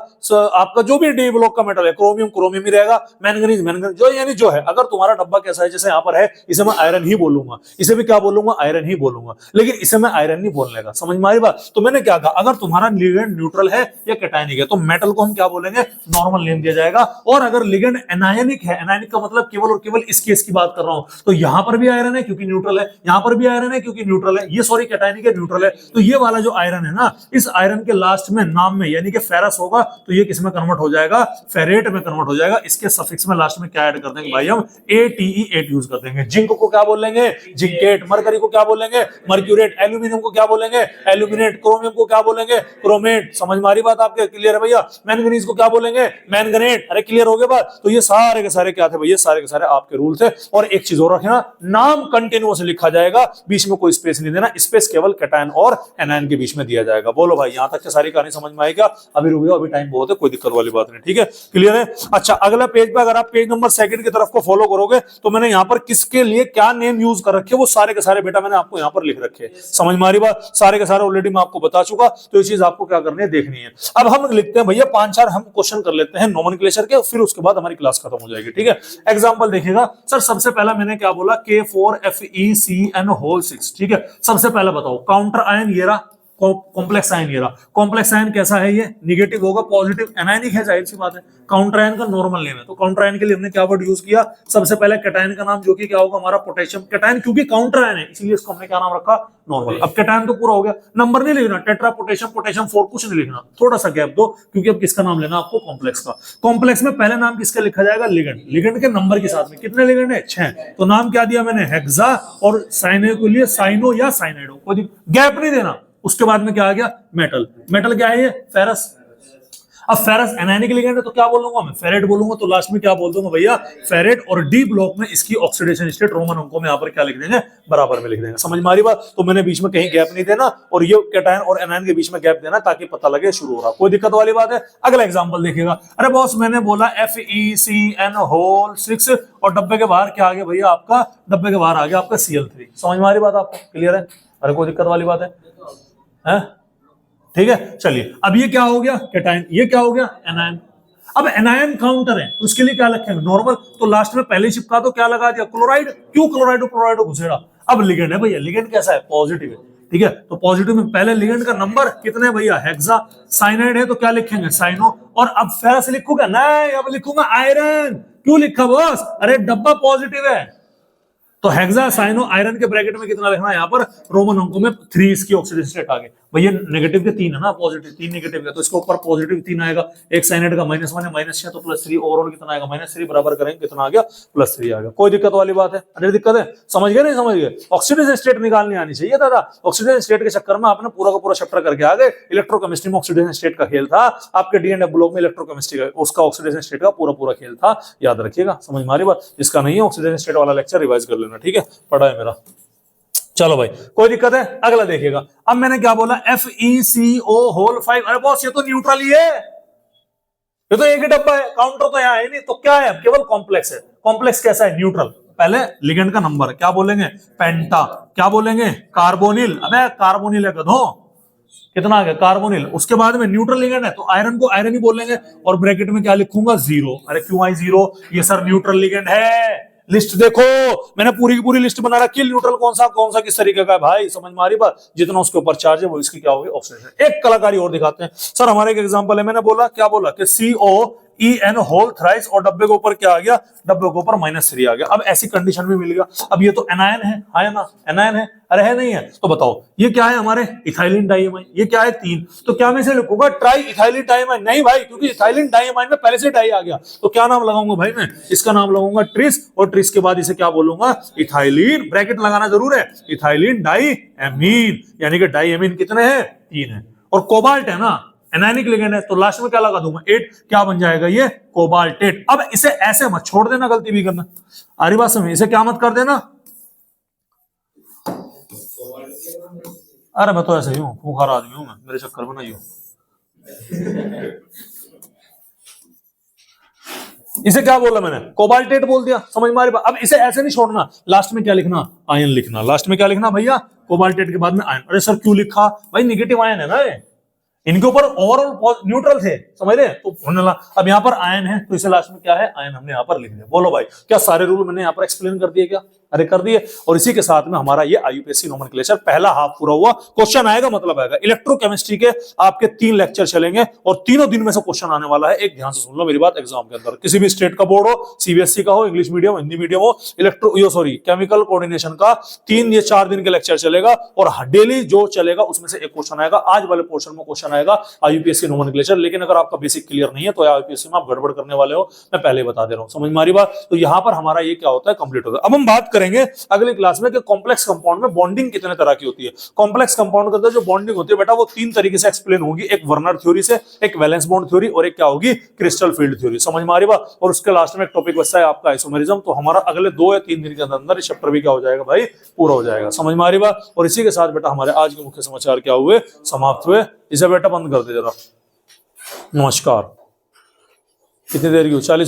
आपका जो भी डी ब्लॉक का मेटल है, क्रोमियम ही रहेगा, मैंगनीज जो यानी जो है। अगर तुम्हारा डब्बा कैसा है, जैसे यहाँ पर है, इसे मैं आयरन ही बोलूंगा, इसे भी क्या बोलूंगा आयरन ही बोलूंगा, लेकिन इसे मैं आयरन नहीं बोलने का, समझ में आई बात? तो मैंने क्या कहा, अगर तुम्हारा लिगेंड न्यूट्रल है या कैटायनिक है तो मेटल को हम क्या बोलेंगे, नॉर्मल नेम दिया जाएगा। और अगर लिगेंड एनायनिक है, एनायनिक का मतलब केवल और केवल इस केस की बात कर रहा हूं, तो यहां पर भी आयरन है क्योंकि न्यूट्रल है, यहां पर भी आयरन है क्योंकि न्यूट्रल है, ये सॉरी कैटायनिक है न्यूट्रल है, तो ये वाला जो आयरन है ना, इस आयरन के लास्ट में नाम में यानी कि फेरस होगा, तो ये किस में कन्वर्ट हो जाएगा, फेरेट में कन्वर्ट हो जाएगा। इसके सफिक्स में लास्ट में क्या ऐड कर देंगे भाई, हम ATE8 यूज कर देंगे। जिंक को क्या बोलेंगे, जिंकेट, मरकरी को क्या बोलेंगे, मर्क्यूरेट, एल्यूमिनियम को क्या बोलेंगे, एल्यूमिनेट, क्रोमियम को क्या बोलेंगे, क्रोमेट। समझ में आ रही बात आपके, क्लियर है भैया? मैंगनीज को क्या बोलेंगे, मैंगनेट। अरे क्लियर हो गया बात? तो ये सारे के सारे क्या थे भैया, सारे के सारे आपके रूल थे। और एक चीज और रखना, नाम कंटिन्यूअस लिखा जाएगा, बीच में कोई स्पेस नहीं देना, स्पेस केवल कैटायन और एनायन के बीच में दिया जाएगा। बोलो भाई यहां तक के सारी कहानी समझ में आएगा? अभी रुक जाओ, अभी टाइम बहुत है, कोई दिक्कत वाली बात नहीं, ठीक है, क्लियर है? अच्छा अगला पेज पे अगर आप पेज नंबर 2 की तरफ को फॉलो करोगे तो मैंने यहाँ पर किसके लिए क्या नेम यूज कर रखे वो सारे के सारे बेटा मैंने आपको यहाँ पर लिख रखे। समझ में आ रही बात? सारे के सारे ऑलरेडी मैं आपको बता चुका, तो ये चीज आपको क्या करनी है, देखनी है। अब हम लिखते हैं भैया 5-4 हम क्वेश्चन कर लेते हैं नोमेनक्लेचर के, फिर उसके बाद हमारी क्लास खत्म हो जाएगी, ठीक है? एग्जांपल देखिएगा सर, सबसे पहला मैंने क्या बोला, K4FeCN होल 6, ठीक है। सबसे पहला बताओ काउंटर आयन ये रहा, कॉम्प्लेक्स आयन ये रहा। कॉम्प्लेक्स आयन कैसा है, ये निगेटिव होगा, पॉजिटिव एनायनिक है, जाहिर सी बात है। काउंटर आयन का नॉर्मल नेम है, तो काउंटर आयन के लिए हमने क्या वर्ड यूज किया, सबसे पहले कैटायन का नाम, जो कि क्या होगा हमारा पोटेशियम। कैटायन क्योंकि काउंटर आयन है इसलिए इसको हमने क्या नाम रखा, नॉर्मल। अब कैटायन तो पूरा हो गया, नंबर नहीं लिखना, टेट्रा पोटेशियम, पोटेशियम 4 कुछ नहीं लिखना, थोड़ा सा गैप दो, क्योंकि अब किसका नाम लेना आपको, कॉम्प्लेक्स का। कॉम्प्लेक्स में पहले नाम किसका लिखा जाएगा, लिगेंड। लिगेंड के नंबर के साथ में, कितने लिगेंड है, 6, तो नाम क्या दिया मैंने, हेक्सा, और साइनो के लिए साइनो या साइनाइडो, कोई गैप नहीं देना। उसके बाद में क्या आ गया, मेटल। मेटल क्या है ये, फेरस। अब फेरस एनायनिक लिगेंड है तो क्या बोलूंगा मैं, फेरेट बोलूंगा, तो लास्ट में क्या बोल दूंगा भैया, फेरेट। और डी ब्लॉक में इसकी ऑक्सीडेशन स्टेट रोमन अंकों में यहाँ पर क्या लिख देंगे, बराबर में लिख देंगे। समझ में आ रही बात? तो मैंने बीच में कहीं गैप नहीं देना, और ये कैटायन और एनायन के बीच में गैप देना ताकि पता लगे शुरू हो रहा, कोई दिक्कत वाली बात है? अगला एग्जांपल देखिएगा। अरे बॉस मैंने बोला FeCN होल 6 और डब्बे के बाहर क्या आ गया भैया आपका, डब्बे के बाहर आ गया आपका Cl3। समझ में आ रही बात आपको, क्लियर है? अरे कोई दिक्कत वाली बात है? ठीक है, चलिए अब ये क्या हो गया, कैटायन, ये क्या हो गया, एनायन। अब एनायन काउंटर है तो उसके लिए क्या लिखेंगे, नॉर्मल। तो लास्ट में पहले चिपका तो क्या लगा दिया, क्लोराइड। क्यों क्लोराइडो घुसेड़ा। अब लिगेंड है भैया, लिगेंड कैसा है, पॉजिटिव है, ठीक है। तो पॉजिटिव में पहले लिगेंड का नंबर कितने भैया, हेक्सा। साइनाइड है तो क्या लिखेंगे, साइनो। और अब फेरस लिखूंगा, नहीं अब लिखूंगा आयरन। क्यों लिखा बॉस, अरे डब्बा पॉजिटिव है, तो हेक्सा साइनो आयरन के ब्रैकेट में कितना लिखना है, यहाँ पर रोमन अंकों में 3 इसकी ऑक्सीडेशन स्टेट आ गए। भैया नेगेटिव के 3 है ना, पॉजिटिव 3 नेगेटिव का, तो इसके ऊपर पॉजिटिव 3 आएगा। एक साइनाइड का -1 है, -6 तो +3, ओवरऑल कितना आएगा, -3 बराबर करेंगे कितना आ गया, +3 आ गया। कोई दिक्कत वाली बात है? अरे दिक्कत है, समझ गए नहीं समझ गए? ऑक्सीडेशन स्टेट निकालनी आनी चाहिए दादा। ऑक्सीडेशन स्टेट के चक्कर में आपने पूरा का पूरा चैप्टर करके आ गए। इलेक्ट्रोकेमिस्ट्री में ऑक्सीडेशन स्टेट का खेल था, आपके D&F ब्लॉक में इलेक्ट्रोकेमिस्ट्री का उसका ऑक्सीडेशन स्टेट का पूरा खेल था, याद रखिएगा। समझ में आ रही बात? जिसका नहीं है ऑक्सीडेशन स्टेट वाला लेक्चर रिवाइज कर लेना, ठीक है, पढ़ा है मेरा। चलो भाई, कोई दिक्कत है? अगला देखिएगा। अब मैंने क्या बोला, FeCO होल 5। अरे बॉस ये तो न्यूट्रल ही है, ये तो एक ही डब्बा है, काउंटर तो यहाँ है नहीं, तो क्या है? केवल कॉम्प्लेक्स है। कॉम्प्लेक्स कैसा है? न्यूट्रल। पहले लिगेंड का नंबर क्या बोलेंगे? पेंटा। क्या बोलेंगे? कार्बोनिल। अबे कार्बोनिल है गधो, कितना आ गया? कार्बोनिल। उसके बाद में न्यूट्रल लिगेंड है तो आयरन को आयरन ही बोलेंगे, और ब्रैकेट में क्या लिखूंगा? 0। अरे क्यों आई 0? ये सर न्यूट्रल लिगेंड है। लिस्ट देखो, मैंने पूरी की पूरी लिस्ट बना रखी है, न्यूट्रल कौन सा किस तरीके का है भाई, समझ में आ रही बात? जितना उसके ऊपर चार्ज है वो इसकी क्या होगी? ऑक्सीडेशन। एक कलाकारी और दिखाते हैं सर, हमारे एक एग्जांपल है, मैंने बोला क्या बोला कि COEN होल थ्राइस, और डब्बे के ऊपर क्या आ गया? डब्बे के ऊपर -3 आ गया। अब ऐसी कंडीशन में मिल गया। अब ये तो एनायन है, है ना? एनायन है। अरे है नहीं है? तो बताओ ये क्या है? हमारे इथाइलिन डाइअमाइन। ये क्या है? 3। तो क्या मैं इसे लिखूंगा ट्राई इथाइलिन डाइअमाइन? नहीं भाई, क्योंकि इथाइलिन डाइअमाइन में पहले से डाई आ गया। तो क्या नाम लगाऊंगा भाई? मैं इसका नाम लगाऊंगा ट्रिस, और ट्रिस के बाद इसे क्या बोलूंगा? इथाइलिन। ब्रैकेट लगाना जरूर है। इथाइलिन डाइअमीन, यानी कि डाइअमीन कितने हैं? 3 है। और कोबाल्ट है ना, एनायनिक लिगेंड है, तो लास्ट में क्या लगा दूंगा? 8। क्या बन जाएगा ये? कोबाल्टेट। अब इसे ऐसे मत छोड़ देना, गलती भी करना। आ रही बात समझ? इसे क्या मत कर देना। अरे मैं तो ऐसे ही हूँ, खूंखार आदमी हूं मैं, मेरे चक्कर में नहीं हूं। इसे क्या बोला मैंने? कोबाल्टेट बोल दिया, समझ में आ रही बात? अब इसे ऐसे नहीं छोड़ना, लास्ट में क्या लिखना? आयन लिखना। लास्ट में क्या लिखना भैया? कोबाल्टेट के बाद में आयन। अरे सर क्यों लिखा भाई? निगेटिव आयन है ना ये, इनके ऊपर ओवरऑल न्यूट्रल थे, समझ रहे? तो अब यहाँ पर आयन है तो इसे लास्ट में क्या है? आयन हमने यहाँ पर लिख दिया। बोलो भाई, क्या सारे रूल मैंने यहाँ पर एक्सप्लेन कर दिए क्या? अरे कर दिए। और इसी के साथ में हमारा ये IUPAC नोमेनक्लेचर पहला हाफ पूरा हुआ। क्वेश्चन आएगा मतलब आएगा। इलेक्ट्रोकेमिस्ट्री के आपके 3 लेक्चर चलेंगे, और तीनों दिन में से क्वेश्चन आने वाला है। एक ध्यान से सुन लो मेरी बात, एग्जाम के अंदर किसी भी स्टेट का बोर्ड हो, CBSE का हो, इंग्लिश मीडियम, हिंदी मीडियम हो, केमिकल कोऑर्डिनेशन का 4 दिन के लेक्चर चलेगा, और डेली जो चलेगा उसमें से एक क्वेश्चन आएगा। आज वाले पोर्शन में क्वेश्चन आएगा IUPAC नोमेनक्लेचर। लेकिन अगर आपका बेसिक क्लियर नहीं है तो IUPAC में आप गड़बड़ करने वाले हो, मैं पहले बता दे रहा हूं, समझ में आ रही बात? तो यहां पर हमारा ये क्या होता है? कंप्लीट होता है। अब हम बात करेंगे अगली क्लास में कि कॉम्प्लेक्स कंपाउंड में बॉन्डिंग कितने तरह की होती है। कॉम्प्लेक्स कंपाउंड के अंदर जो बॉन्डिंग होती है बेटा, वो 3 तरीके से एक्सप्लेन होगी। एक वर्नर थ्योरी से, एक वैलेंस बॉन्ड थ्योरी, और एक क्या होगी? Crystal field theory. समझ में आ रही बात? और उसके लास्ट में एक टॉपिक बचता है आपका आइसोमेरिज्म। तो हमारा अगले 2 या 3 दिन के अंदर इस चैप्टर भी क्या हो जाएगा भाई? पूरा हो जाएगा। समझ में आ रही बात? और इसी के साथ बेटा हमारे आज के मुख्य समाचार क्या हुए? समाप्त हुए। इसे बेटा बंद कर दे जरा। नमस्कार। कितनी देर की? 40